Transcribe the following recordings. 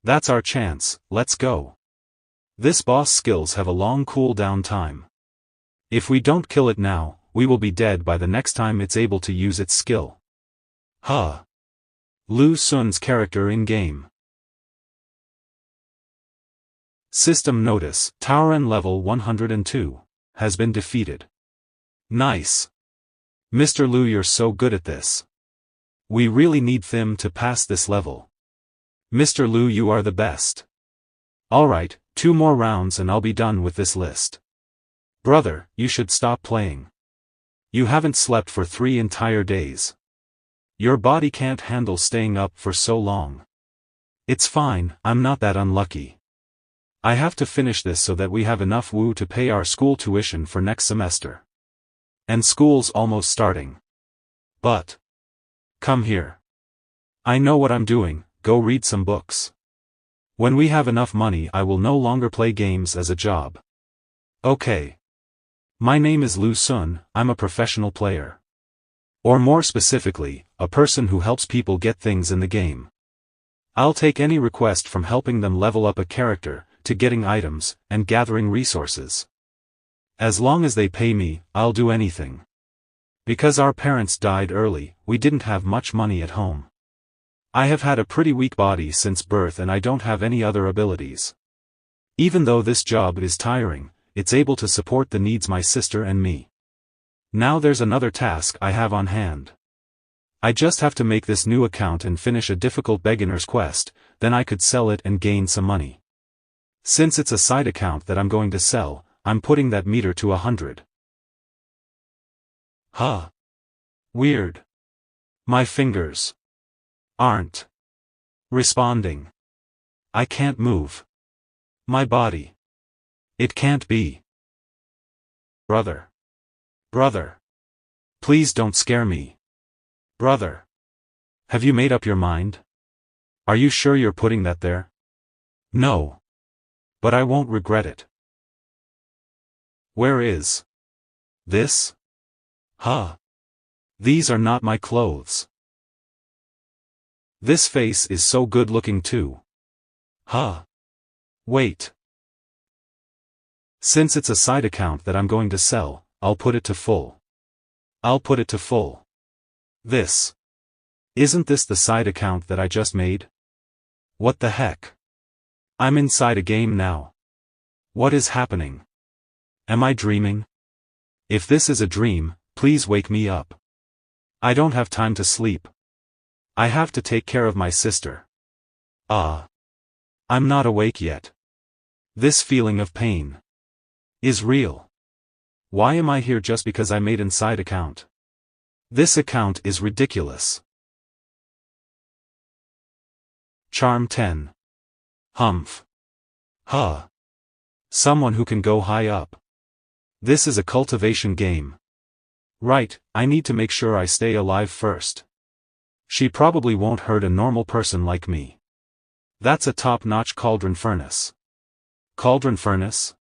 That's our chance, let's go. This boss skills have a long cooldown time. If we don't kill it now, we will be dead by the next time it's able to use its skill. Huh. Lu Sun's character in-game. System notice, Tauren level 102, has been defeated. Nice. Mr. Lu, you're so good at this. We really need them to pass this level. Mr. Lu, you are the best. Alright, 2 more rounds and I'll be done with this list. Brother, you should stop playing. You haven't slept for 3 entire days. Your body can't handle staying up for so long. It's fine, I'm not that unlucky. I have to finish this so that we have enough Wu to pay our school tuition for next semester. And school's almost starting. But come here. I know what I'm doing, go read some books. When we have enough money I will no longer play games as a job. Okay. My name is Lu Sun, I'm a professional player. Or more specifically, a person who helps people get things in the game. I'll take any request from helping them level up a character, to getting items, and gathering resources. As long as they pay me, I'll do anything. Because our parents died early, we didn't have much money at home. I have had a pretty weak body since birth and I don't have any other abilities. Even though this job is tiring, it's able to support the needs my sister and me. Now there's another task I have on hand. I just have to make this new account and finish a difficult beginner's quest, then I could sell it and gain some money. Since it's a side account that I'm going to sell, I'm putting that meter to 100. Huh. Weird. My fingers aren't responding. I can't move. My body. It can't be. Brother. Brother. Please don't scare me. Brother. Have you made up your mind? Are you sure you're putting that there? No. But I won't regret it. Where is this? Huh. These are not my clothes. This face is so good looking too. Huh. Wait. Since it's a side account that I'm going to sell, I'll put it to full. I'll put it to full. This. Isn't this the side account that I just made? What the heck? I'm inside a game now. What is happening? Am I dreaming? If this is a dream, please wake me up. I don't have time to sleep. I have to take care of my sister. I'm not awake yet. This feeling of pain is real. Why am I here just because I made inside account? This account is ridiculous. Charm 10. Humph. Huh. Someone who can go high up. This is a cultivation game. Right, I need to make sure I stay alive first. She probably won't hurt a normal person like me. That's a top-notch cauldron furnace. Cauldron furnace?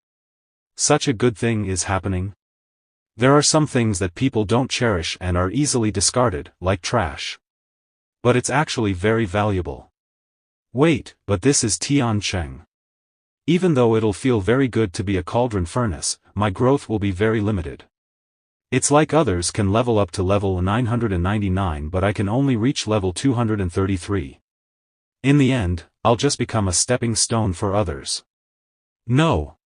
Such a good thing is happening. There are some things that people don't cherish and are easily discarded, like trash. But it's actually very valuable. Wait, but this is Tian Cheng. Even though it'll feel very good to be a cauldron furnace, my growth will be very limited. It's like others can level up to level 999 but I can only reach level 233. In the end, I'll just become a stepping stone for others. No.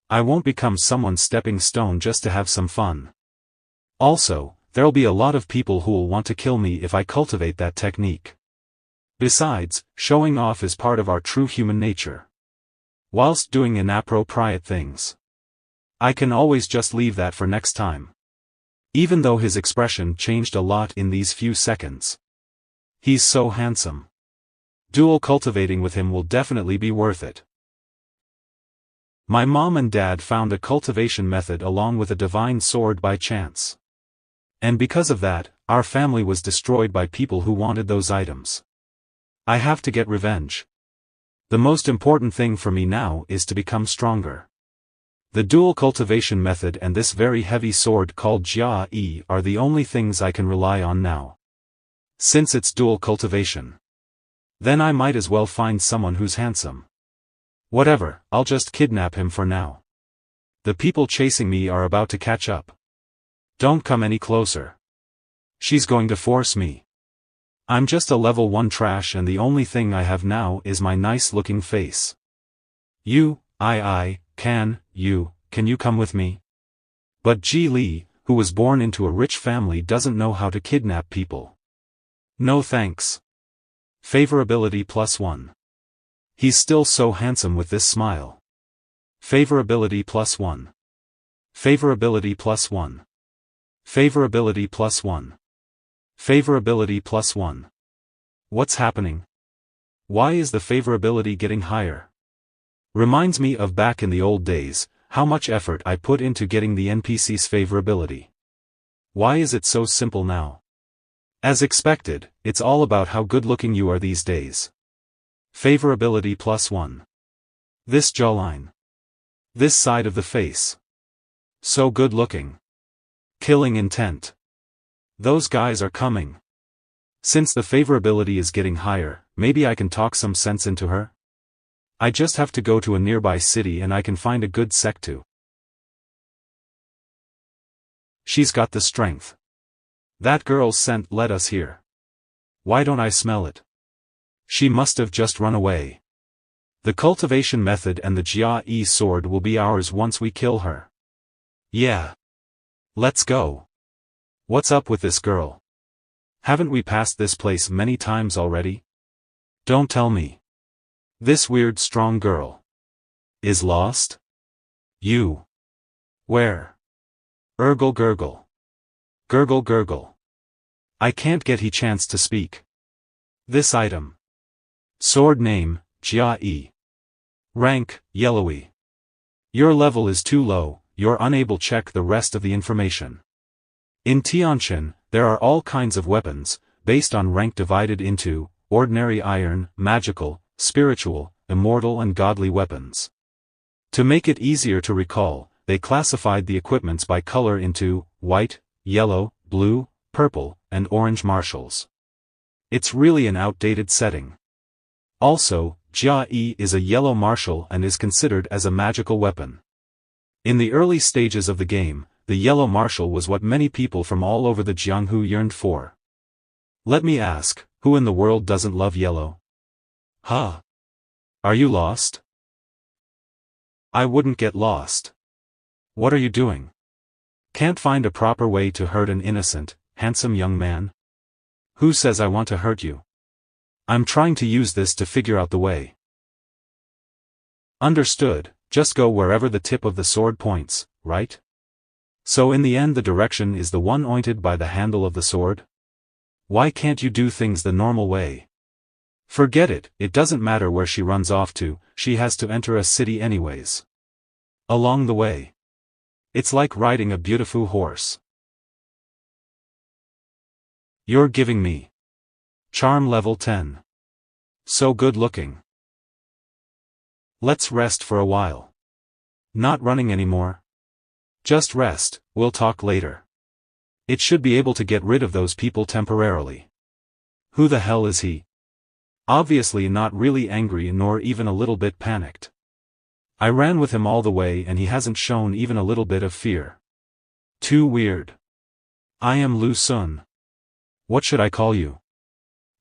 I won't become someone's stepping stone just to have some fun. Also, there'll be a lot of people who'll want to kill me if I cultivate that technique. Besides, showing off is part of our true human nature. Whilst doing inappropriate things. I can always just leave that for next time. Even though his expression changed a lot in these few seconds. He's so handsome. Dual cultivating with him will definitely be worth it. My mom and dad found a cultivation method along with a divine sword by chance. And because of that, our family was destroyed by people who wanted those items. I have to get revenge. The most important thing for me now is to become stronger. The dual cultivation method and this very heavy sword called Jia-E are the only things I can rely on now. Since it's dual cultivation. Then I might as well find someone who's handsome. Whatever, I'll just kidnap him for now. The people chasing me are about to catch up. Don't come any closer. She's going to force me. I'm just a level 1 trash and the only thing I have now is my nice-looking face. Can you come with me? But Ji Li, who was born into a rich family, doesn't know how to kidnap people. No thanks. Favorability +1. He's still so handsome with this smile. Favorability +1. Favorability +1. Favorability +1. Favorability +1. What's happening? Why is the favorability getting higher? Reminds me of back in the old days, how much effort I put into getting the NPC's favorability. Why is it so simple now? As expected, it's all about how good-looking you are these days. Favorability +1. This jawline. This side of the face. So good-looking. Killing intent. Those guys are coming. Since the favorability is getting higher, maybe I can talk some sense into her? I just have to go to a nearby city and I can find a good sect to. She's got the strength. That girl's scent led us here. Why don't I smell it? She must have just run away. The cultivation method and the Jia-E sword will be ours once we kill her. Yeah. Let's go. What's up with this girl? Haven't we passed this place many times already? Don't tell me. This weird strong girl is lost? You. Where? Urgle gurgle. Gurgle gurgle. I can't get he chance to speak. This item. Sword name, Jia-E. Rank, yellowy. Your level is too low, you're unable check the rest of the information. In Tianqian, there are all kinds of weapons, based on rank divided into, ordinary iron, magical, spiritual, immortal and godly weapons. To make it easier to recall, they classified the equipments by color into, white, yellow, blue, purple, and orange martials. It's really an outdated setting. Also, Jia-E is a yellow martial and is considered as a magical weapon. In the early stages of the game, the yellow martial was what many people from all over the Jianghu yearned for. Let me ask, who in the world doesn't love yellow? Huh? Are you lost? I wouldn't get lost. What are you doing? Can't find a proper way to hurt an innocent, handsome young man? Who says I want to hurt you? I'm trying to use this to figure out the way. Understood, just go wherever the tip of the sword points, right? So in the end the direction is the one pointed by the handle of the sword? Why can't you do things the normal way? Forget it, it doesn't matter where she runs off to, she has to enter a city anyways. Along the way. It's like riding a beautiful horse. You're giving me charm level 10. So good looking. Let's rest for a while. Not running anymore. Just rest, we'll talk later. It should be able to get rid of those people temporarily. Who the hell is he? Obviously not really angry nor even a little bit panicked. I ran with him all the way and he hasn't shown even a little bit of fear. Too weird. I am Lu Sun. What should I call you?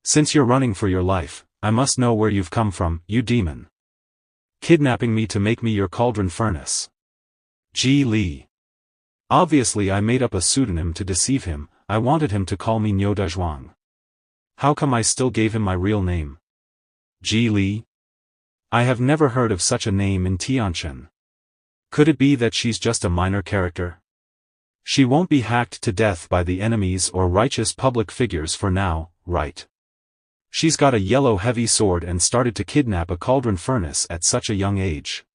Since you're running for your life, I must know where you've come from, you demon. Kidnapping me to make me your cauldron furnace. Ji Li. Obviously I made up a pseudonym to deceive him, I wanted him to call me Nyoda Zhuang. How come I still gave him my real name? Ji Li? I have never heard of such a name in Tianqian. Could it be that she's just a minor character? She won't be hacked to death by the enemies or righteous public figures for now, right? She's got a yellow heavy sword and started to kidnap a cauldron furnace at such a young age.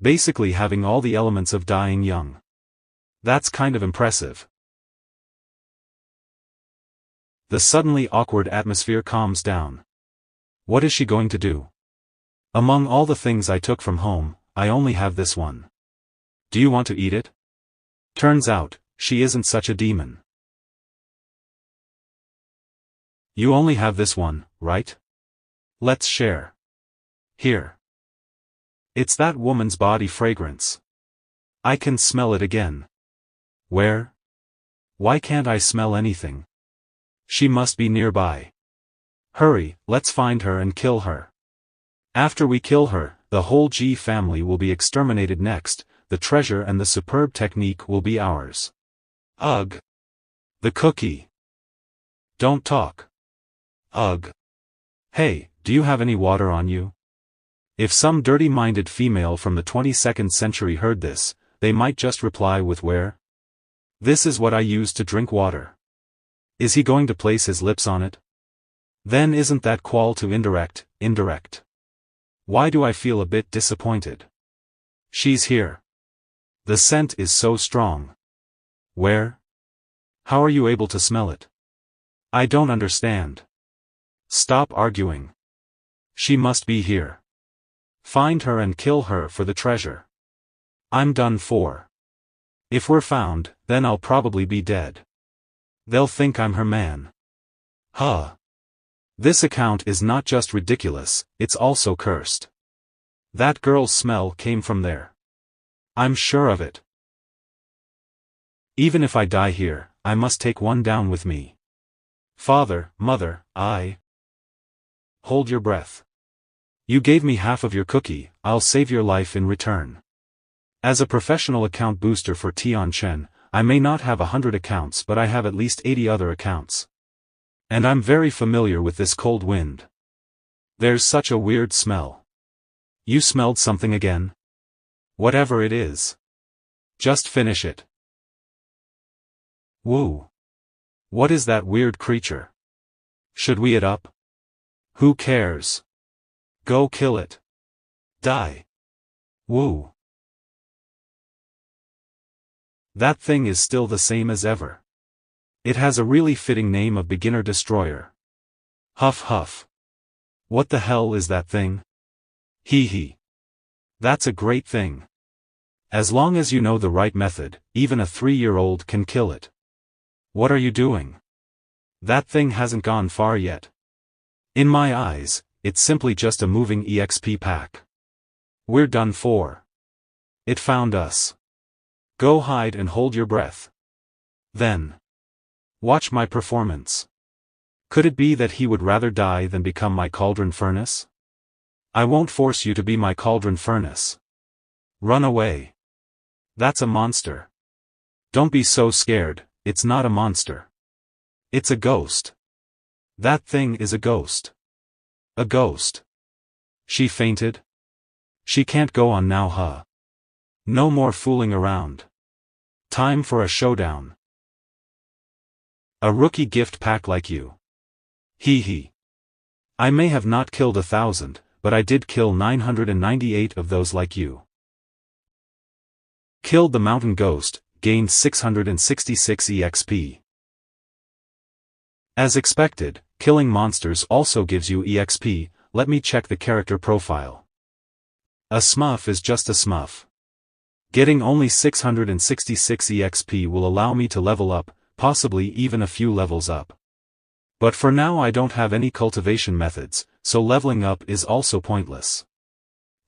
Basically having all the elements of dying young. That's kind of impressive. The suddenly awkward atmosphere calms down. What is she going to do? Among all the things I took from home, I only have this one. Do you want to eat it? Turns out, she isn't such a demon. You only have this one, right? Let's share. Here. It's that woman's body fragrance. I can smell it again. Where? Why can't I smell anything? She must be nearby. Hurry, let's find her and kill her. After we kill her, the whole G family will be exterminated next, the treasure and the superb technique will be ours. Ugh. The cookie. Don't talk. Ugh. Hey, do you have any water on you? If some dirty-minded female from the 22nd century heard this, they might just reply with where? This is what I use to drink water. Is he going to place his lips on it? Then isn't that qual to indirect? Why do I feel a bit disappointed? She's here. The scent is so strong. Where? How are you able to smell it? I don't understand. Stop arguing. She must be here. Find her and kill her for the treasure. I'm done for. If we're found, then I'll probably be dead. They'll think I'm her man. Huh. This account is not just ridiculous, it's also cursed. That girl's smell came from there. I'm sure of it. Even if I die here, I must take one down with me. Father, mother, Hold your breath. You gave me half of your cookie, I'll save your life in return. As a professional account booster for Tian Chen, I may not have 100 accounts but I have at least 80 other accounts. And I'm very familiar with this cold wind. There's such a weird smell. You smelled something again? Whatever it is. Just finish it. Woo. What is that weird creature? Should we eat up? Who cares? Go kill it. Die. Woo. That thing is still the same as ever. It has a really fitting name of beginner destroyer. Huff huff. What the hell is that thing? Hee hee. That's a great thing. As long as you know the right method, even a 3-year-old can kill it. What are you doing? That thing hasn't gone far yet. In my eyes, it's simply just a moving EXP pack. We're done for. It found us. Go hide and hold your breath. Then. Watch my performance. Could it be that he would rather die than become my cauldron furnace? I won't force you to be my cauldron furnace. Run away. That's a monster. Don't be so scared, it's not a monster. It's a ghost. That thing is a ghost. A ghost. She fainted? She can't go on now, huh? No more fooling around. Time for a showdown. A rookie gift pack like you. Hee hee. I may have not killed 1,000, but I did kill 998 of those like you. Killed the mountain ghost, gained 666 EXP. As expected, killing monsters also gives you EXP. Let me check the character profile. A smurf is just a smurf. Getting only 666 EXP will allow me to level up, possibly even a few levels up. But for now I don't have any cultivation methods, so leveling up is also pointless.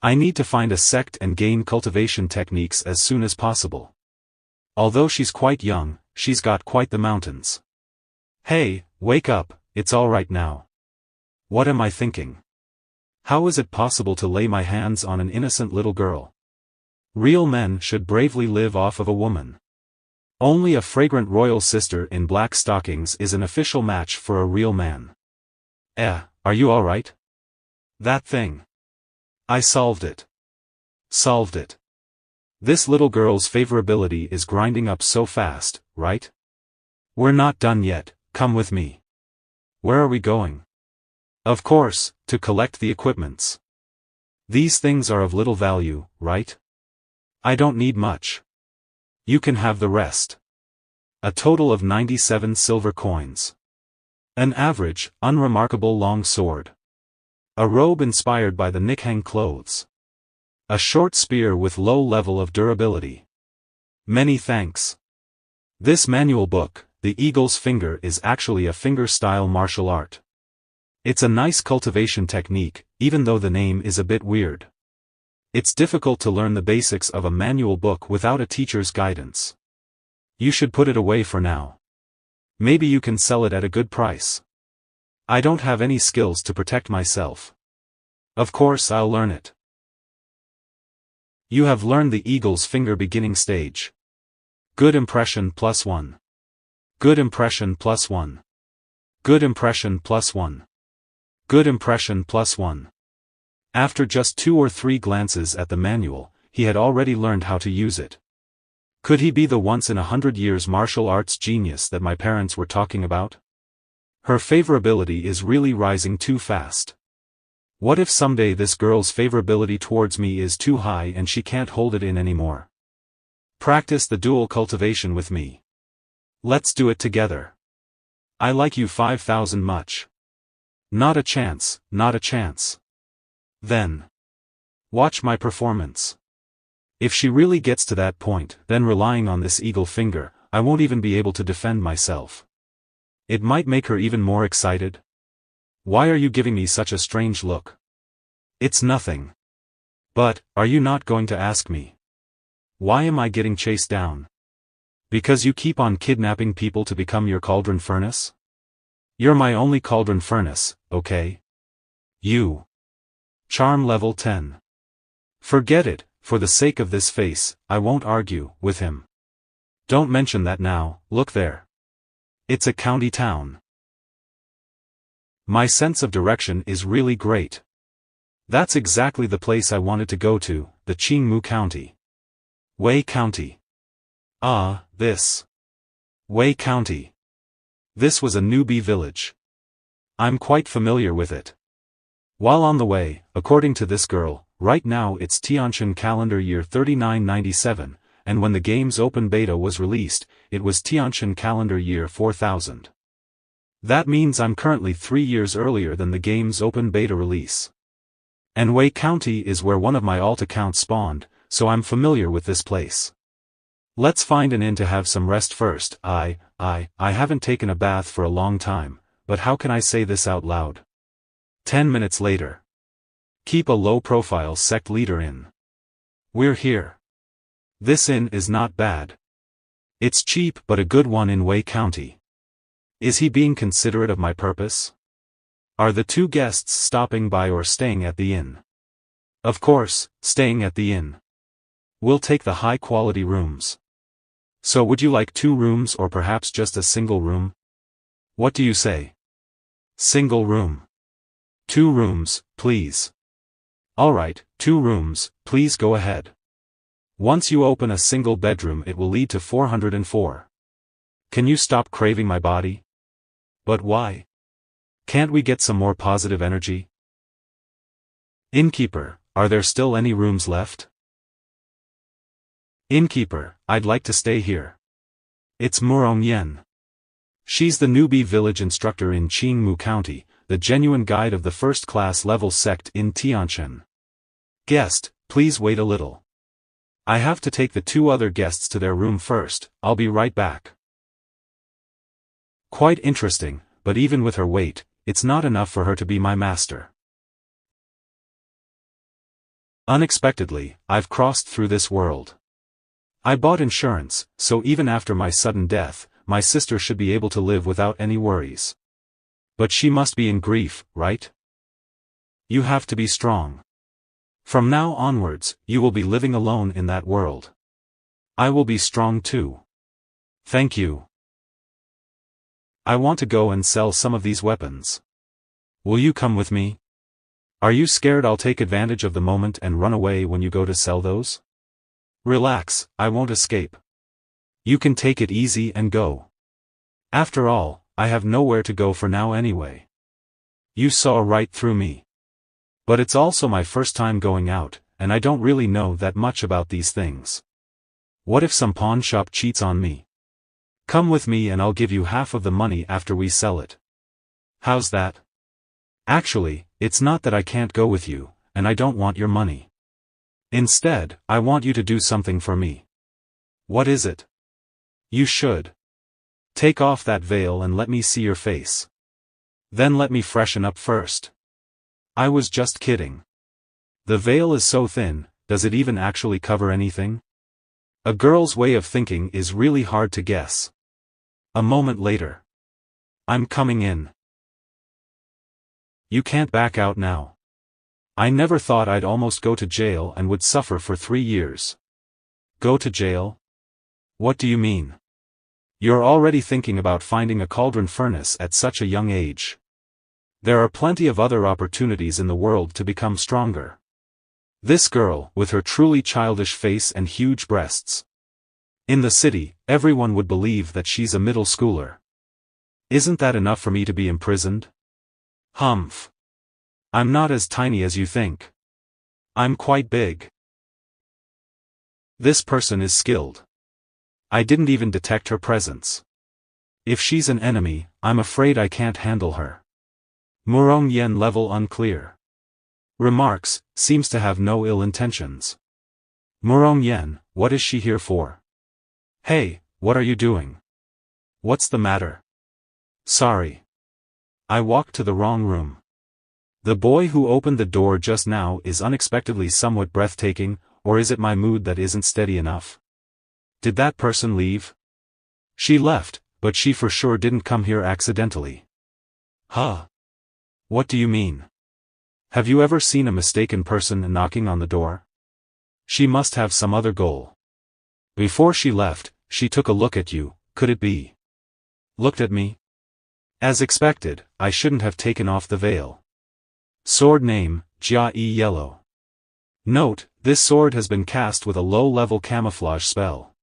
I need to find a sect and gain cultivation techniques as soon as possible. Although she's quite young, she's got quite the mountains. Hey, wake up, it's alright now. What am I thinking? How is it possible to lay my hands on an innocent little girl? Real men should bravely live off of a woman. Only a fragrant royal sister in black stockings is an official match for a real man. Are you alright? That thing. I solved it. Solved it. This little girl's favorability is grinding up so fast, right? We're not done yet, come with me. Where are we going? Of course, to collect the equipments. These things are of little value, right? I don't need much. You can have the rest. A total of 97 silver coins. An average, unremarkable long sword. A robe inspired by the Nikhang clothes. A short spear with low level of durability. Many thanks. This manual book, The Eagle's Finger, is actually a finger-style martial art. It's a nice cultivation technique, even though the name is a bit weird. It's difficult to learn the basics of a manual book without a teacher's guidance. You should put it away for now. Maybe you can sell it at a good price. I don't have any skills to protect myself. Of course I'll learn it. You have learned the eagle's finger beginning stage. Good impression +1. Good impression +1. Good impression +1. Good impression +1. After just 2 or 3 glances at the manual, he had already learned how to use it. Could he be the once-in-a-100 years martial arts genius that my parents were talking about? Her favorability is really rising too fast. What if someday this girl's favorability towards me is too high and she can't hold it in anymore? Practice the dual cultivation with me. Let's do it together. I like you 5,000 much. Not a chance, not a chance. Then. Watch my performance. If she really gets to that point, then relying on this eagle finger, I won't even be able to defend myself. It might make her even more excited. Why are you giving me such a strange look? It's nothing. But, are you not going to ask me? Why am I getting chased down? Because you keep on kidnapping people to become your cauldron furnace? You're my only cauldron furnace, okay? You. Charm level 10. Forget it, for the sake of this face, I won't argue with him. Don't mention that now, look there. It's a county town. My sense of direction is really great. That's exactly the place I wanted to go to, the Qingmu County. Wei County. Ah, this. Wei County. This was a newbie village. I'm quite familiar with it. While on the way, according to this girl, right now it's Tianqian calendar year 3997, and when the game's open beta was released, it was Tianqian calendar year 4000. That means I'm currently 3 years earlier than the game's open beta release. And Wei County is where one of my alt accounts spawned, so I'm familiar with this place. Let's find an inn to have some rest first. I haven't taken a bath for a long time, but how can I say this out loud? 10 minutes later. Keep a low-profile sect leader in. We're here. This inn is not bad. It's cheap but a good one in Wei County. Is he being considerate of my purpose? Are the 2 guests stopping by or staying at the inn? Of course, staying at the inn. We'll take the high-quality rooms. So would you like 2 rooms or perhaps just a single room? What do you say? Single room. 2 rooms, please. Alright, 2 rooms, please go ahead. Once you open a single bedroom it will lead to 404. Can you stop craving my body? But why? Can't we get some more positive energy? Innkeeper, are there still any rooms left? Innkeeper, I'd like to stay here. It's Murong Yen. She's the newbie village instructor in Qingmu County, the genuine guide of the first-class level sect in Tianqian. Guest, please wait a little. I have to take the 2 other guests to their room first, I'll be right back. Quite interesting, but even with her weight, it's not enough for her to be my master. Unexpectedly, I've crossed through this world. I bought insurance, so even after my sudden death, my sister should be able to live without any worries. But she must be in grief, right? You have to be strong. From now onwards, you will be living alone in that world. I will be strong too. Thank you. I want to go and sell some of these weapons. Will you come with me? Are you scared I'll take advantage of the moment and run away when you go to sell those? Relax, I won't escape. You can take it easy and go. After all, I have nowhere to go for now anyway. You saw right through me. But it's also my first time going out, and I don't really know that much about these things. What if some pawn shop cheats on me? Come with me and I'll give you half of the money after we sell it. How's that? Actually, it's not that I can't go with you, and I don't want your money. Instead, I want you to do something for me. What is it? You should. Take off that veil and let me see your face. Then let me freshen up first. I was just kidding. The veil is so thin, does it even actually cover anything? A girl's way of thinking is really hard to guess. A moment later. I'm coming in. You can't back out now. I never thought I'd almost go to jail and would suffer for 3 years. Go to jail? What do you mean? You're already thinking about finding a cauldron furnace at such a young age. There are plenty of other opportunities in the world to become stronger. This girl, with her truly childish face and huge breasts. In the city, everyone would believe that she's a middle schooler. Isn't that enough for me to be imprisoned? Humph. I'm not as tiny as you think. I'm quite big. This person is skilled. I didn't even detect her presence. If she's an enemy, I'm afraid I can't handle her. Murong Yen level unclear. Remarks, seems to have no ill intentions. Murong Yen, what is she here for? Hey, what are you doing? What's the matter? Sorry. I walked to the wrong room. The boy who opened the door just now is unexpectedly somewhat breathtaking, or is it my mood that isn't steady enough? Did that person leave? She left, but she for sure didn't come here accidentally. Huh? What do you mean? Have you ever seen a mistaken person knocking on the door? She must have some other goal. Before she left, she took a look at you, could it be? Looked at me? As expected, I shouldn't have taken off the veil. Sword name, Jia-E Yellow. Note, this sword has been cast with a low-level camouflage spell.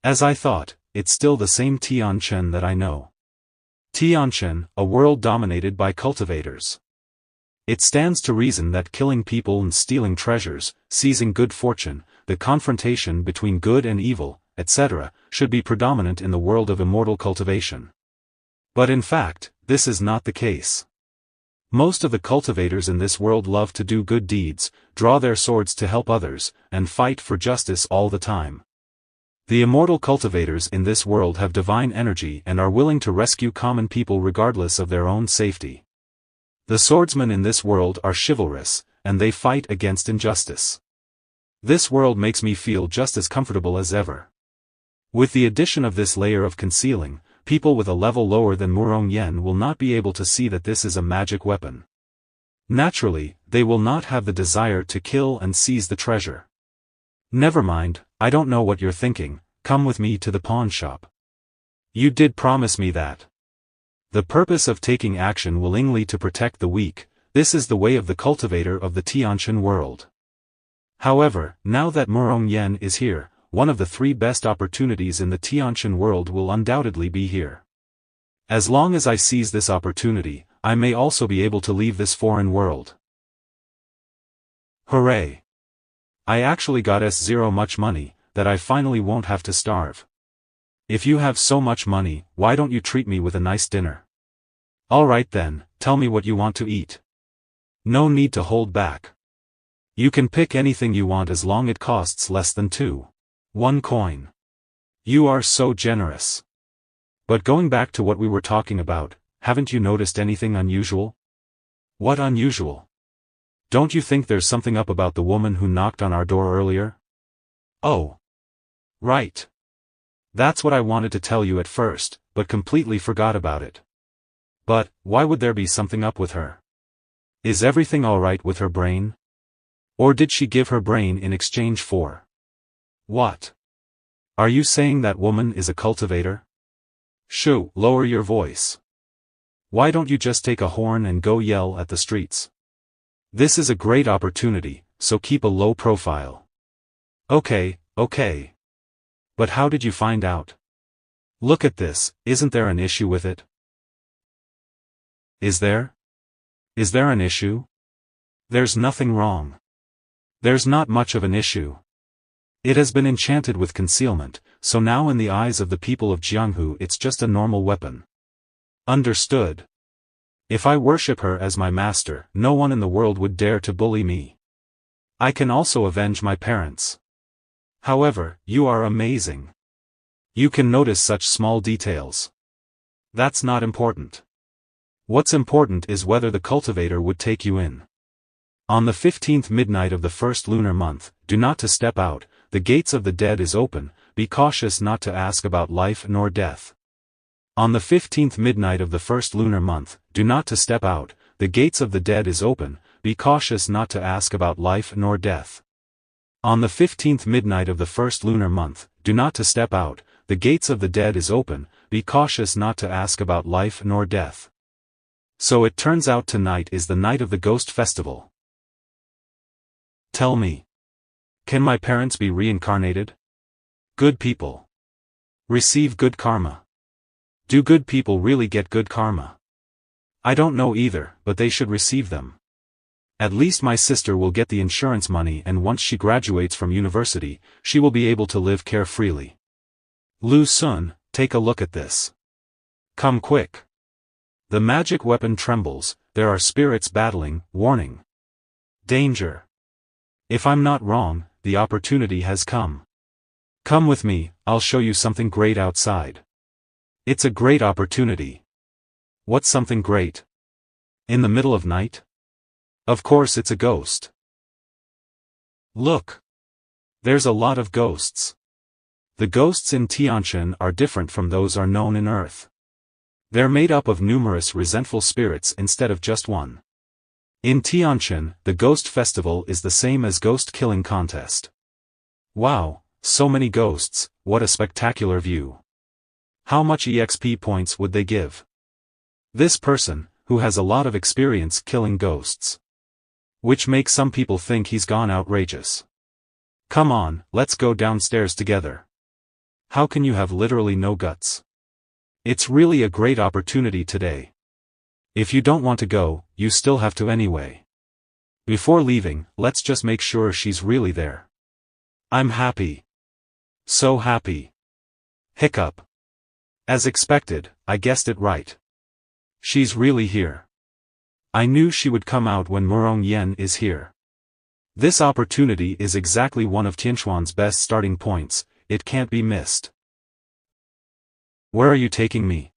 As I thought, it's still the same Tianchen that I know. Tianchen, a world dominated by cultivators. It stands to reason that killing people and stealing treasures, seizing good fortune, the confrontation between good and evil, etc., should be predominant in the world of immortal cultivation. But in fact, this is not the case. Most of the cultivators in this world love to do good deeds, draw their swords to help others, and fight for justice all the time. The immortal cultivators in this world have divine energy and are willing to rescue common people regardless of their own safety. The swordsmen in this world are chivalrous, and they fight against injustice. This world makes me feel just as comfortable as ever. With the addition of this layer of concealing, people with a level lower than Murong Yen will not be able to see that this is a magic weapon. Naturally, they will not have the desire to kill and seize the treasure. Never mind, I don't know what you're thinking, come with me to the pawn shop. You did promise me that. The purpose of taking action willingly to protect the weak, this is the way of the cultivator of the Tianchen world. However, now that Murong Yen is here, one of the 3 best opportunities in the Tianchen world will undoubtedly be here. As long as I seize this opportunity, I may also be able to leave this foreign world. Hooray! I actually got so much money, that I finally won't have to starve. If you have so much money, why don't you treat me with a nice dinner? Alright then, tell me what you want to eat. No need to hold back. You can pick anything you want as long it costs less than 1 coin. You are so generous. But going back to what we were talking about, haven't you noticed anything unusual? What unusual? Don't you think there's something up about the woman who knocked on our door earlier? Oh. Right. That's what I wanted to tell you at first, but completely forgot about it. But, why would there be something up with her? Is everything alright with her brain? Or did she give her brain in exchange for? What? Are you saying that woman is a cultivator? Shoo, lower your voice. Why don't you just take a horn and go yell at the streets? This is a great opportunity, so keep a low profile. Okay. But how did you find out? Look at this, isn't there an issue with it? Is there? Is there an issue? There's nothing wrong. There's not much of an issue. It has been enchanted with concealment, so now in the eyes of the people of Jianghu it's just a normal weapon. Understood. If I worship her as my master, no one in the world would dare to bully me. I can also avenge my parents. However, you are amazing. You can notice such small details. That's not important. What's important is whether the cultivator would take you in. On the 15th midnight of the first lunar month, do not to step out, the gates of the dead is open, be cautious not to ask about life nor death. On the 15th midnight of the first lunar month, do not to step out, the gates of the dead is open, be cautious not to ask about life nor death. On the 15th midnight of the first lunar month, do not to step out, the gates of the dead is open, be cautious not to ask about life nor death. So it turns out tonight is the night of the ghost festival. Tell me. Can my parents be reincarnated? Good people. Receive good karma. Do good people really get good karma? I don't know either, but they should receive them. At least my sister will get the insurance money, and once she graduates from university, she will be able to live carefreely. Lu Sun, take a look at this. Come quick. The magic weapon trembles, there are spirits battling, warning. Danger. If I'm not wrong, the opportunity has come. Come with me, I'll show you something great outside. It's a great opportunity. What's something great? In the middle of night? Of course it's a ghost. Look. There's a lot of ghosts. The ghosts in Tianshan are different from those are known in Earth. They're made up of numerous resentful spirits instead of just one. In Tianshan, the ghost festival is the same as ghost killing contest. Wow, so many ghosts, what a spectacular view. How much EXP points would they give? This person, who has a lot of experience killing ghosts. Which makes some people think he's gone outrageous. Come on, let's go downstairs together. How can you have literally no guts? It's really a great opportunity today. If you don't want to go, you still have to anyway. Before leaving, let's just make sure she's really there. I'm happy. So happy. Hiccup. As expected, I guessed it right. She's really here. I knew she would come out when Murong Yen is here. This opportunity is exactly one of Tianxuan's best starting points, it can't be missed. Where are you taking me?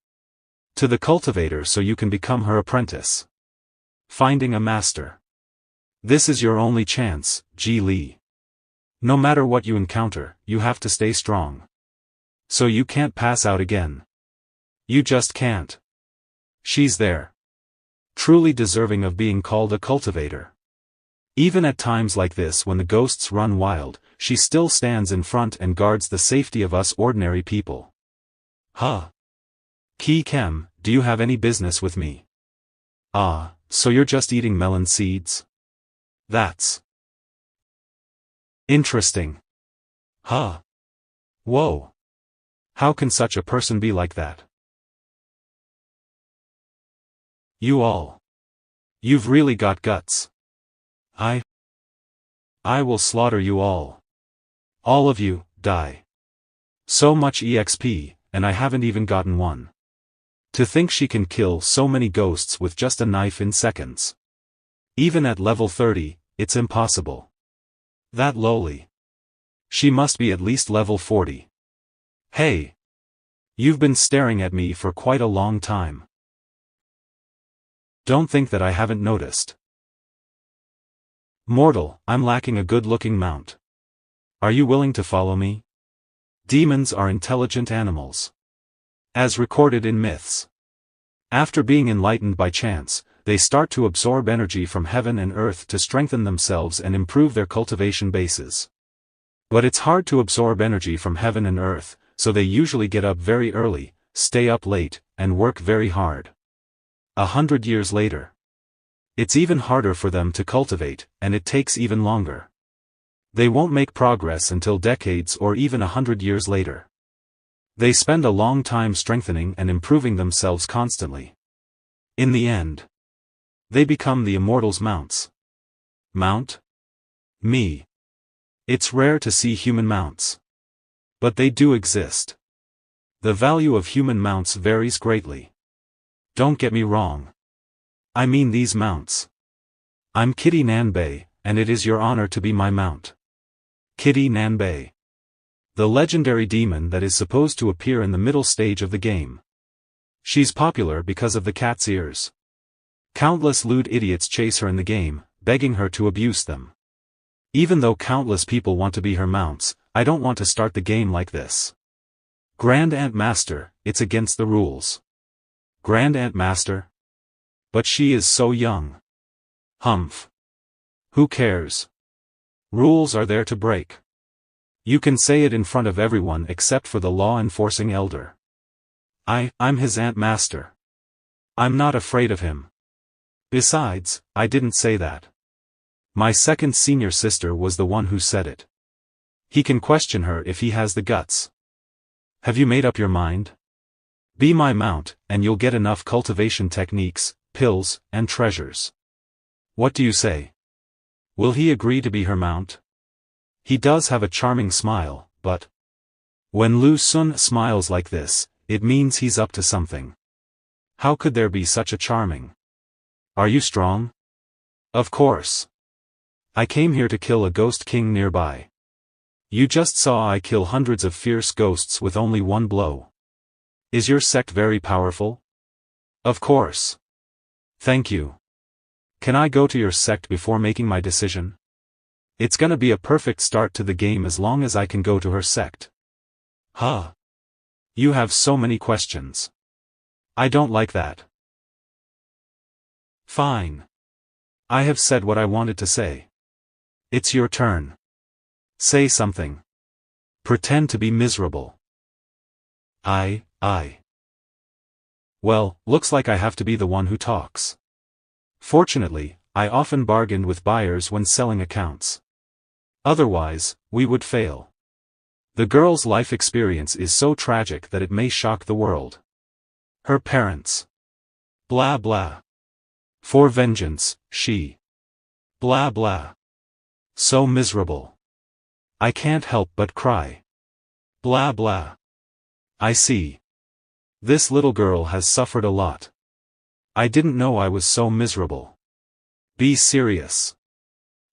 To the cultivator so you can become her apprentice. Finding a master. This is your only chance, Ji Li. No matter what you encounter, you have to stay strong. So you can't pass out again. You just can't. She's there. Truly deserving of being called a cultivator. Even at times like this when the ghosts run wild, she still stands in front and guards the safety of us ordinary people. Huh. Ki Kem, do you have any business with me? Ah, so you're just eating melon seeds? That's interesting. Huh. Whoa. How can such a person be like that? You all. You've really got guts. I will slaughter you all. All of you, die. So much EXP, and I haven't even gotten one. To think she can kill so many ghosts with just a knife in seconds. Even at level 30, it's impossible. That lowly. She must be at least level 40. Hey. You've been staring at me for quite a long time. Don't think that I haven't noticed. Mortal, I'm lacking a good-looking mount. Are you willing to follow me? Demons are intelligent animals. As recorded in myths. After being enlightened by chance, they start to absorb energy from heaven and earth to strengthen themselves and improve their cultivation bases. But it's hard to absorb energy from heaven and earth, so they usually get up very early, stay up late, and work very hard. 100 years later. It's even harder for them to cultivate, and it takes even longer. They won't make progress until decades or even 100 years later. They spend a long time strengthening and improving themselves constantly. In the end, they become the immortals' mounts. Mount? Me. It's rare to see human mounts. But they do exist. The value of human mounts varies greatly. Don't get me wrong. I mean these mounts. I'm Kitty Nanbei, and it is your honor to be my mount. Kitty Nanbei. The legendary demon that is supposed to appear in the middle stage of the game. She's popular because of the cat's ears. Countless lewd idiots chase her in the game, begging her to abuse them. Even though countless people want to be her mounts, I don't want to start the game like this. Grand Aunt Master, it's against the rules. Grand Aunt Master? But she is so young. Humph. Who cares? Rules are there to break. You can say it in front of everyone except for the law-enforcing elder. I'm his Aunt Master. I'm not afraid of him. Besides, I didn't say that. My second senior sister was the one who said it. He can question her if he has the guts. Have you made up your mind? Be my mount, and you'll get enough cultivation techniques, pills, and treasures. What do you say? Will he agree to be her mount? He does have a charming smile, but when Lu Sun smiles like this, it means he's up to something. How could there be such a charming? Are you strong? Of course. I came here to kill a ghost king nearby. You just saw I kill hundreds of fierce ghosts with only one blow. Is your sect very powerful? Of course. Thank you. Can I go to your sect before making my decision? It's gonna be a perfect start to the game as long as I can go to her sect. Huh. You have so many questions. I don't like that. Fine. I have said what I wanted to say. It's your turn. Say something. Pretend to be miserable. I. Well, looks like I have to be the one who talks. Fortunately, I often bargained with buyers when selling accounts. Otherwise, we would fail. The girl's life experience is so tragic that it may shock the world. Her parents. Blah blah. For vengeance, she. Blah blah. So miserable. I can't help but cry. Blah blah. I see. This little girl has suffered a lot. I didn't know I was so miserable. Be serious.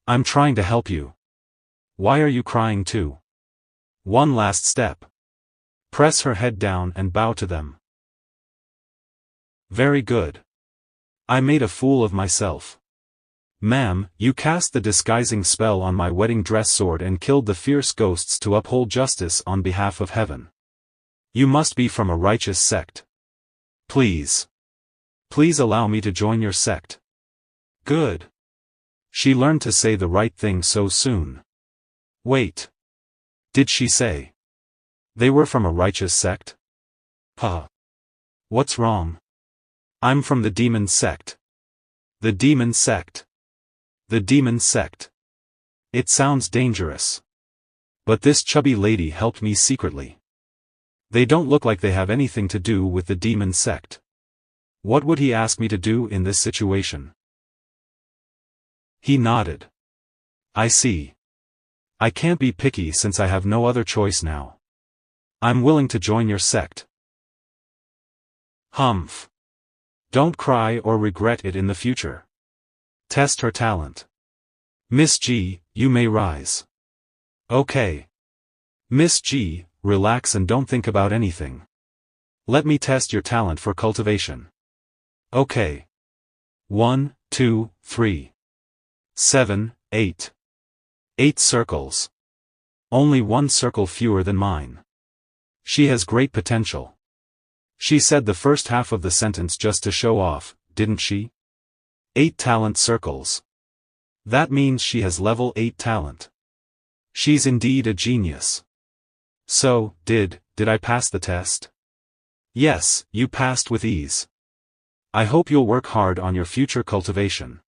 I'm trying to help you. Why are you crying too? One last step. Press her head down and bow to them. Very good. I made a fool of myself. Ma'am, you cast the disguising spell on my wedding dress sword and killed the fierce ghosts to uphold justice on behalf of heaven. You must be from a righteous sect. Please. Please allow me to join your sect. Good. She learned to say the right thing so soon. Wait. Did she say they were from a righteous sect? Huh. What's wrong? I'm from the demon sect. The demon sect. The demon sect. It sounds dangerous. But this chubby lady helped me secretly. They don't look like they have anything to do with the demon sect. What would he ask me to do in this situation? He nodded. I see. I can't be picky since I have no other choice now. I'm willing to join your sect. Humph. Don't cry or regret it in the future. Test her talent. Miss G, you may rise. Okay. Miss G, relax and don't think about anything. Let me test your talent for cultivation. Okay. 1, 2, 3. 7, 8. 8 circles. Only one circle fewer than mine. She has great potential. She said the first half of the sentence just to show off, didn't she? 8 talent circles. That means she has level 8 talent. She's indeed a genius. So, did I pass the test? Yes, you passed with ease. I hope you'll work hard on your future cultivation.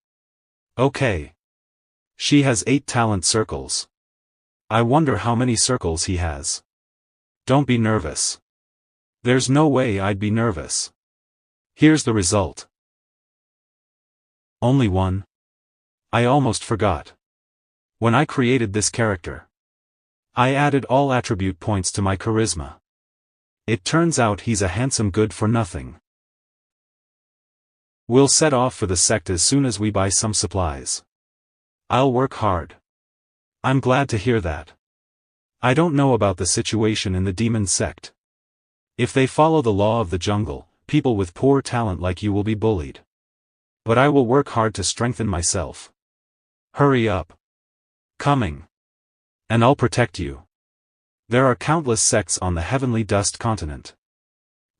Okay. She has 8 talent circles. I wonder how many circles he has. Don't be nervous. There's no way I'd be nervous. Here's the result. Only 1. I almost forgot. When I created this character, I added all attribute points to my charisma. It turns out he's a handsome good-for-nothing. We'll set off for the sect as soon as we buy some supplies. I'll work hard. I'm glad to hear that. I don't know about the situation in the demon sect. If they follow the law of the jungle, people with poor talent like you will be bullied. But I will work hard to strengthen myself. Hurry up. Coming. And I'll protect you. There are countless sects on the heavenly dust continent.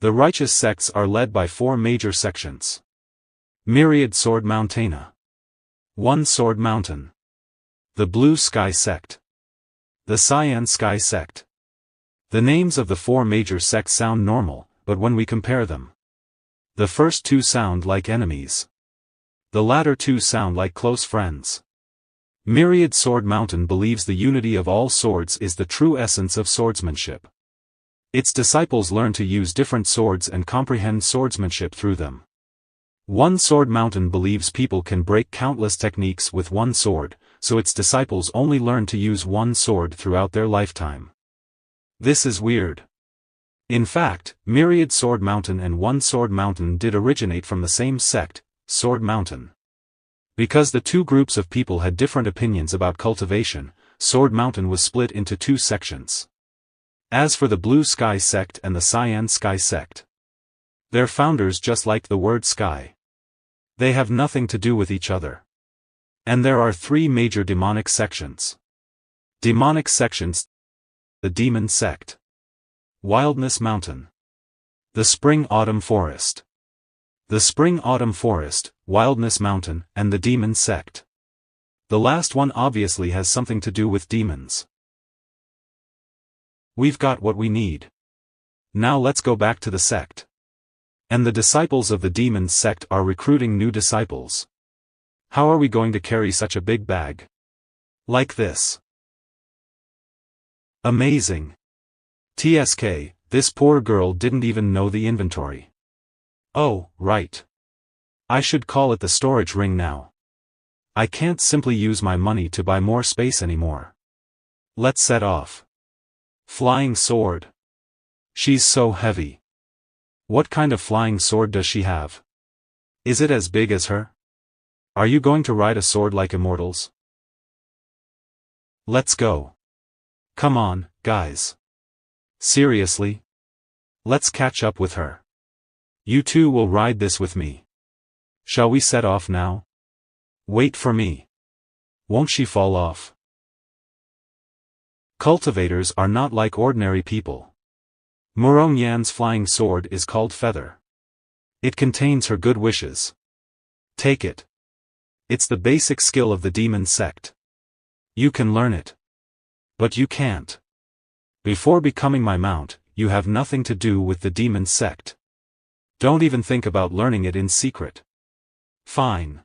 The righteous sects are led by 4 major sections. Myriad Sword Mountaina. One Sword Mountain. The Blue Sky Sect. The Cyan Sky Sect. The names of the 4 major sects sound normal, but when we compare them, the first 2 sound like enemies. The latter 2 sound like close friends. Myriad Sword Mountain believes the unity of all swords is the true essence of swordsmanship. Its disciples learn to use different swords and comprehend swordsmanship through them. One Sword Mountain believes people can break countless techniques with one sword, so its disciples only learn to use one sword throughout their lifetime. This is weird. In fact, Myriad Sword Mountain and One Sword Mountain did originate from the same sect, Sword Mountain. Because the 2 groups of people had different opinions about cultivation, Sword Mountain was split into 2 sections. As for the Blue Sky Sect and the Cyan Sky Sect, their founders just liked the word sky. They have nothing to do with each other. And there are 3 major demonic sections. Demonic sections: the Demon Sect, Wildness Mountain, the Spring-Autumn Forest. The Spring-Autumn Forest, Wildness Mountain, and the Demon Sect. The last one obviously has something to do with demons. We've got what we need. Now let's go back to the sect. And the disciples of the Demon Sect are recruiting new disciples. How are we going to carry such a big bag? Like this. Amazing. TSK, this poor girl didn't even know the inventory. Oh, right. I should call it the storage ring now. I can't simply use my money to buy more space anymore. Let's set off. Flying sword. She's so heavy. What kind of flying sword does she have? Is it as big as her? Are you going to ride a sword like immortals? Let's go. Come on, guys. Seriously? Let's catch up with her. You 2 will ride this with me. Shall we set off now? Wait for me. Won't she fall off? Cultivators are not like ordinary people. Murong Yan's flying sword is called Feather. It contains her good wishes. Take it. It's the basic skill of the Demon Sect. You can learn it. But you can't. Before becoming my mount, you have nothing to do with the Demon Sect. Don't even think about learning it in secret. Fine.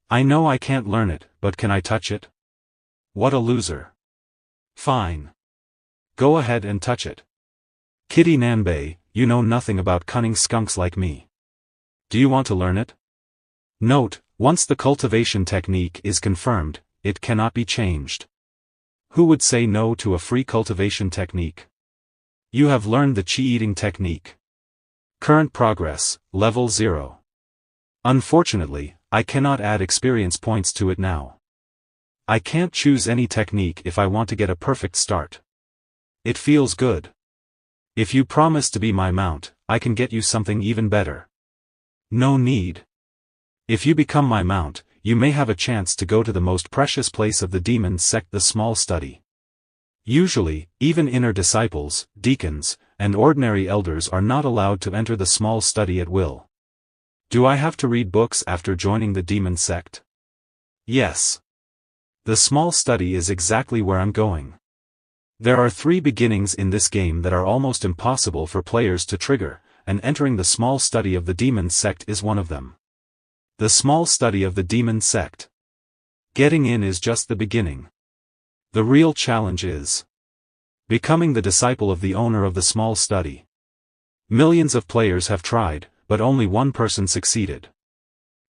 I know I can't learn it, but can I touch it? What a loser. Fine. Go ahead and touch it. Kitty Nanbei, you know nothing about cunning skunks like me. Do you want to learn it? Note, once the cultivation technique is confirmed, it cannot be changed. Who would say no to a free cultivation technique? You have learned the chi-eating technique. Current progress, level 0. Unfortunately, I cannot add experience points to it now. I can't choose any technique if I want to get a perfect start. It feels good. If you promise to be my mount, I can get you something even better. No need. If you become my mount, you may have a chance to go to the most precious place of the Demon Sect, the Small Study. Usually, even inner disciples, deacons, and ordinary elders are not allowed to enter the Small Study at will. Do I have to read books after joining the Demon Sect? Yes. The Small Study is exactly where I'm going. There are 3 beginnings in this game that are almost impossible for players to trigger, and entering the Small Study of the Demon Sect is one of them. The Small Study of the Demon Sect. Getting in is just the beginning. The real challenge is becoming the disciple of the owner of the Small Study. Millions of players have tried, but only one person succeeded.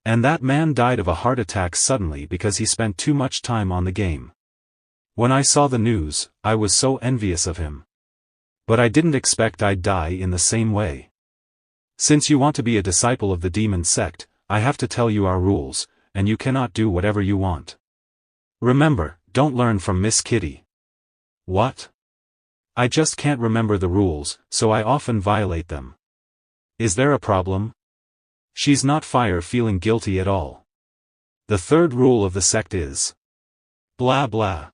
And that man died of a heart attack suddenly because he spent too much time on the game. When I saw the news, I was so envious of him. But I didn't expect I'd die in the same way. Since you want to be a disciple of the Demon Sect, I have to tell you our rules, and you cannot do whatever you want. Remember, don't learn from Miss Kitty. What? I just can't remember the rules, so I often violate them. Is there a problem? She's not feeling guilty at all. The third rule of the sect is blah blah.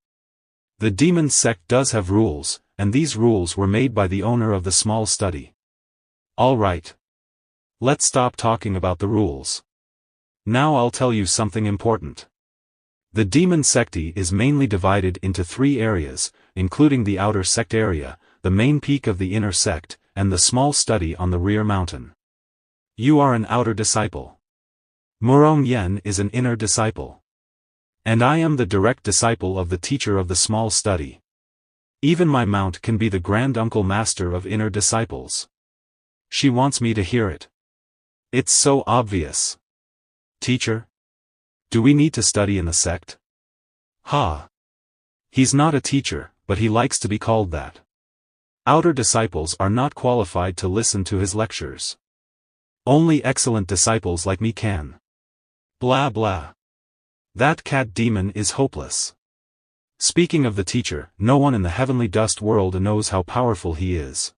The demon sect does have rules, and these rules were made by the owner of the small study. Alright. Let's stop talking about the rules. Now I'll tell you something important. The demon secti is mainly divided into 3 areas, including the outer sect area, the main peak of the inner sect, and the small study on the rear mountain. You are an outer disciple. Murong Yen is an inner disciple. And I am the direct disciple of the teacher of the small study. Even my mount can be the grand uncle master of inner disciples. She wants me to hear it. It's so obvious. Teacher? Do we need to study in the sect? Ha! He's not a teacher, but he likes to be called that. Outer disciples are not qualified to listen to his lectures. Only excellent disciples like me can. Blah blah. That cat demon is hopeless. Speaking of the teacher, no one in the heavenly dust world knows how powerful he is.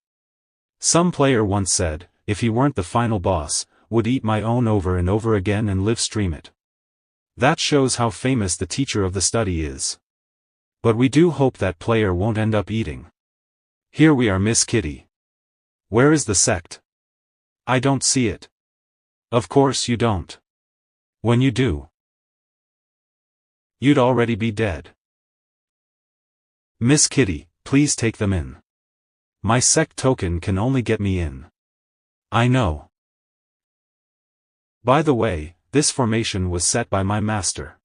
Some player once said, if he weren't the final boss, would eat my own over and over again and live stream it. That shows how famous the teacher of the study is. But we do hope that player won't end up eating. Here we are, Miss Kitty. Where is the sect? I don't see it. Of course you don't. When you do, you'd already be dead. Miss Kitty, please take them in. My sect token can only get me in. I know. By the way, this formation was set by my master.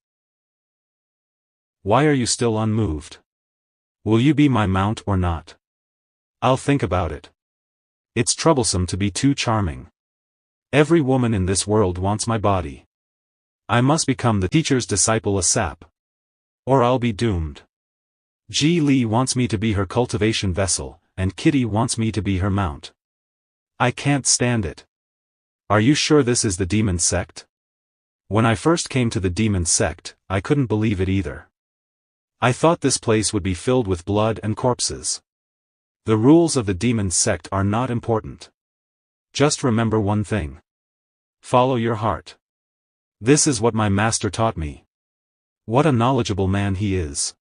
Why are you still unmoved? Will you be my mount or not? I'll think about it. It's troublesome to be too charming. Every woman in this world wants my body. I must become the teacher's disciple ASAP. Or I'll be doomed. Ji Li wants me to be her cultivation vessel, and Kitty wants me to be her mount. I can't stand it. Are you sure this is the demon sect? When I first came to the demon sect, I couldn't believe it either. I thought this place would be filled with blood and corpses. The rules of the demon sect are not important. Just remember one thing. Follow your heart. This is what my master taught me. What a knowledgeable man he is.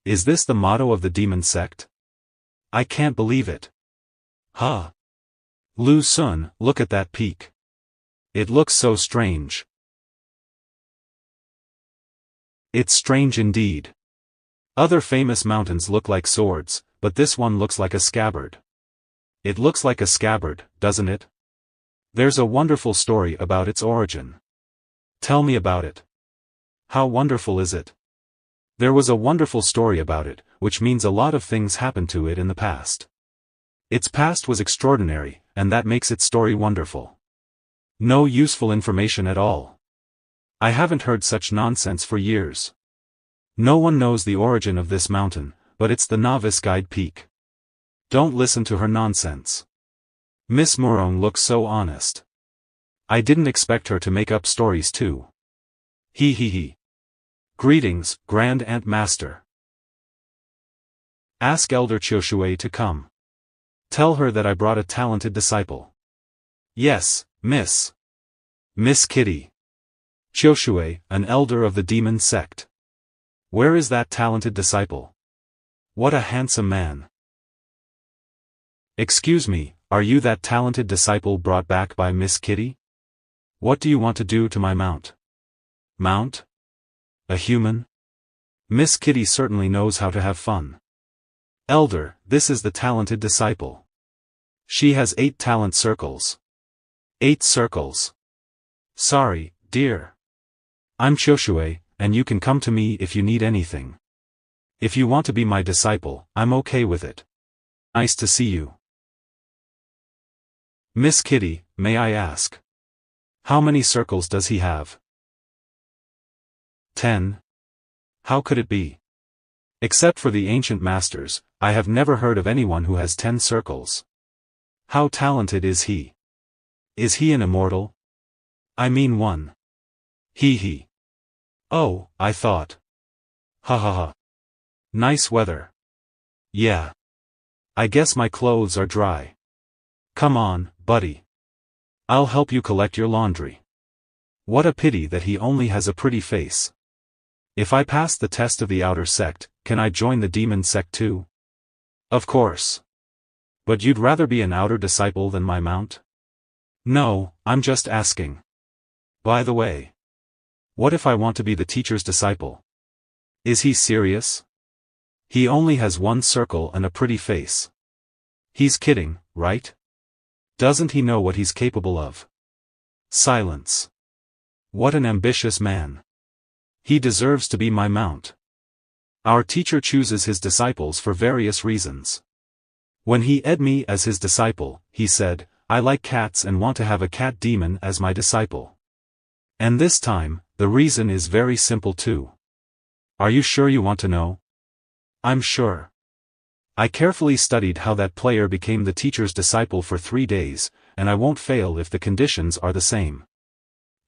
Is this the motto of the demon sect? I can't believe it. Huh. Lu Sun, look at that peak. It looks so strange. It's strange indeed. Other famous mountains look like swords, but this one looks like a scabbard. It looks like a scabbard, doesn't it? There's a wonderful story about its origin. Tell me about it. How wonderful is it? There was a wonderful story about it, which means a lot of things happened to it in the past. Its past was extraordinary, and that makes its story wonderful. No useful information at all. I haven't heard such nonsense for years. No one knows the origin of this mountain, but it's the novice guide peak. Don't listen to her nonsense. Miss Murong looks so honest. I didn't expect her to make up stories too. He. Greetings, Grand Aunt Master. Ask Elder Qiushui to come. Tell her that I brought a talented disciple. Yes, Miss Kitty. Qiushui, an elder of the demon sect. Where is that talented disciple? What a handsome man. Excuse me, are you that talented disciple brought back by Miss Kitty? What do you want to do to my mount? Mount? A human? Miss Kitty certainly knows how to have fun. Elder, this is the talented disciple. She has 8 talent circles. 8 circles. Sorry, dear. I'm Qiushui, and you can come to me if you need anything. If you want to be my disciple, I'm okay with it. Nice to see you. Miss Kitty, may I ask? How many circles does he have? 10. How could it be? Except for the ancient masters, I have never heard of anyone who has 10 circles. How talented is he? Is he an immortal? I mean one. He. Oh, I thought. Ha ha ha. Nice weather. Yeah. I guess my clothes are dry. Come on, buddy. I'll help you collect your laundry. What a pity that he only has a pretty face. If I pass the test of the outer sect, can I join the demon sect too? Of course. But you'd rather be an outer disciple than my mount? No, I'm just asking. By the way. What if I want to be the teacher's disciple? Is he serious? He only has one circle and a pretty face. He's kidding, right? Doesn't he know what he's capable of? Silence. What an ambitious man. He deserves to be my mount. Our teacher chooses his disciples for various reasons. When he ed me as his disciple, he said, I like cats and want to have a cat demon as my disciple. And this time, the reason is very simple too. Are you sure you want to know? I'm sure. I carefully studied how that player became the teacher's disciple for 3 days, and I won't fail if the conditions are the same.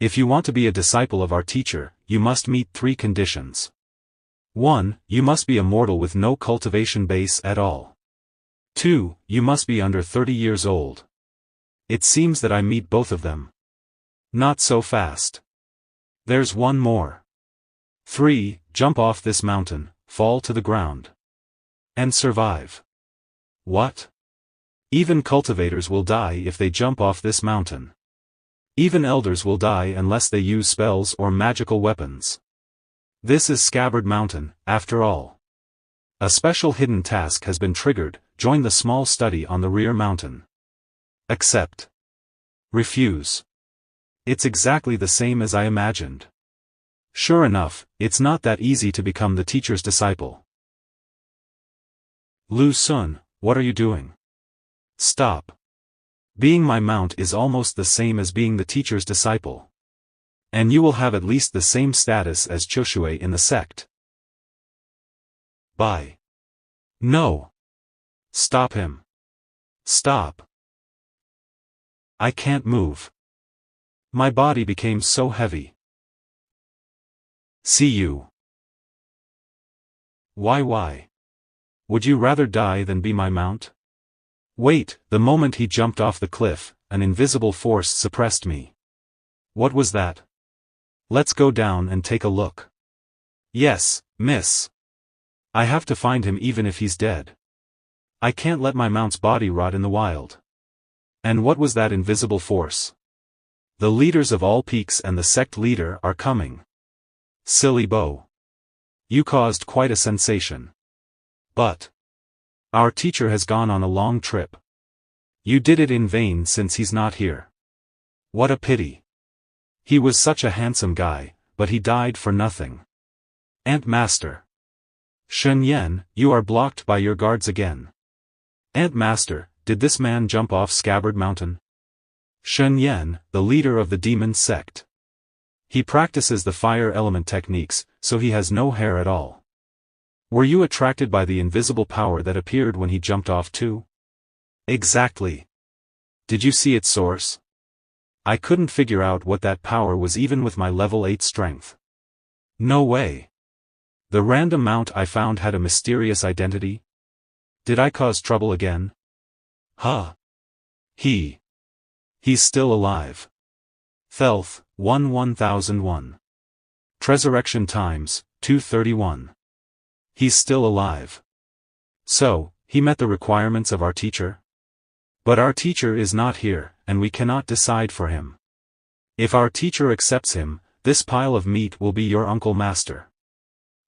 If you want to be a disciple of our teacher, you must meet 3 conditions. 1. You must be a mortal with no cultivation base at all. 2. You must be under 30 years old. It seems that I meet both of them. Not so fast. There's one more. 3. Jump off this mountain, fall to the ground. And survive. What? Even cultivators will die if they jump off this mountain. Even elders will die unless they use spells or magical weapons. This is Scabbard Mountain, after all. A special hidden task has been triggered, join the small study on the rear mountain. Accept. Refuse. It's exactly the same as I imagined. Sure enough, it's not that easy to become the teacher's disciple. Lu Sun, what are you doing? Stop. Being my mount is almost the same as being the teacher's disciple. And you will have at least the same status as Choshue in the sect. Bye. No. Stop him. Stop. I can't move. My body became so heavy. See you. Why? Would you rather die than be my mount? Wait, the moment he jumped off the cliff, an invisible force suppressed me. What was that? Let's go down and take a look. Yes, miss. I have to find him even if he's dead. I can't let my mount's body rot in the wild. And what was that invisible force? The leaders of all peaks and the sect leader are coming. Silly Bo. You caused quite a sensation. But our teacher has gone on a long trip. You did it in vain since he's not here. What a pity. He was such a handsome guy, but he died for nothing. Ant Master. Shen Yan, you are blocked by your guards again. Ant Master, did this man jump off Scabbard Mountain? Shen Yan, the leader of the demon sect. He practices the fire element techniques, so he has no hair at all. Were you attracted by the invisible power that appeared when he jumped off too? Exactly. Did you see its source? I couldn't figure out what that power was even with my level 8 strength. No way. The random mount I found had a mysterious identity? Did I cause trouble again? Huh. He's still alive. Thelth, 1001. Tresurrection times, 231. He's still alive. So, he met the requirements of our teacher? But our teacher is not here, and we cannot decide for him. If our teacher accepts him, this pile of meat will be your uncle master.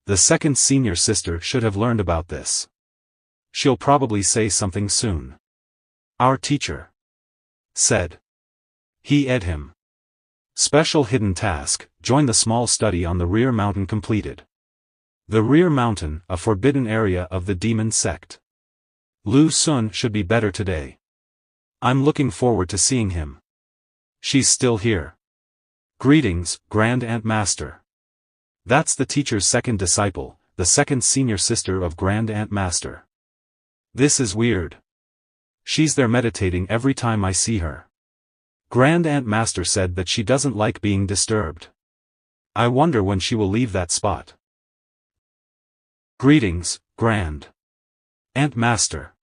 The second senior sister should have learned about this. She'll probably say something soon. Our teacher said. He ed him. Special hidden task, join the small study on the rear mountain completed. The rear mountain, a forbidden area of the demon sect. Lu Sun should be better today. I'm looking forward to seeing him. She's still here. Greetings, Grand Ant Master. That's the teacher's second disciple, the second senior sister of Grand Ant Master. This is weird. She's there meditating every time I see her. Grand Ant Master said that she doesn't like being disturbed. I wonder when she will leave that spot. Greetings, Grand Ant Master.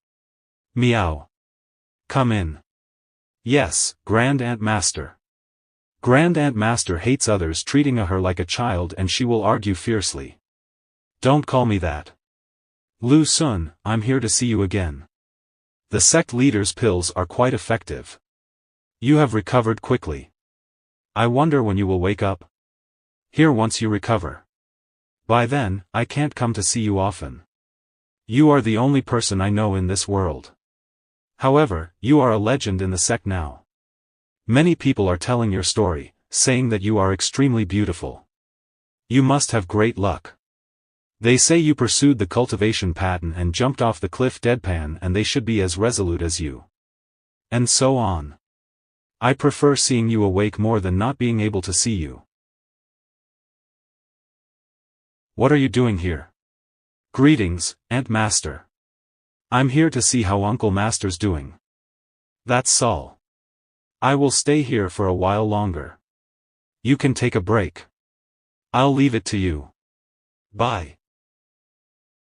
Meow. Come in. Yes, Grand Aunt Master. Grand Aunt Master hates others treating her like a child and she will argue fiercely. Don't call me that. Lu Sun, I'm here to see you again. The sect leader's pills are quite effective. You have recovered quickly. I wonder when you will wake up. Here once you recover. By then, I can't come to see you often. You are the only person I know in this world. However, you are a legend in the sect now. Many people are telling your story, saying that you are extremely beautiful. You must have great luck. They say you pursued the cultivation pattern and jumped off the cliff deadpan and they should be as resolute as you. And so on. I prefer seeing you awake more than not being able to see you. What are you doing here? Greetings, Aunt Master. I'm here to see how Uncle Master's doing. That's all. I will stay here for a while longer. You can take a break. I'll leave it to you. Bye.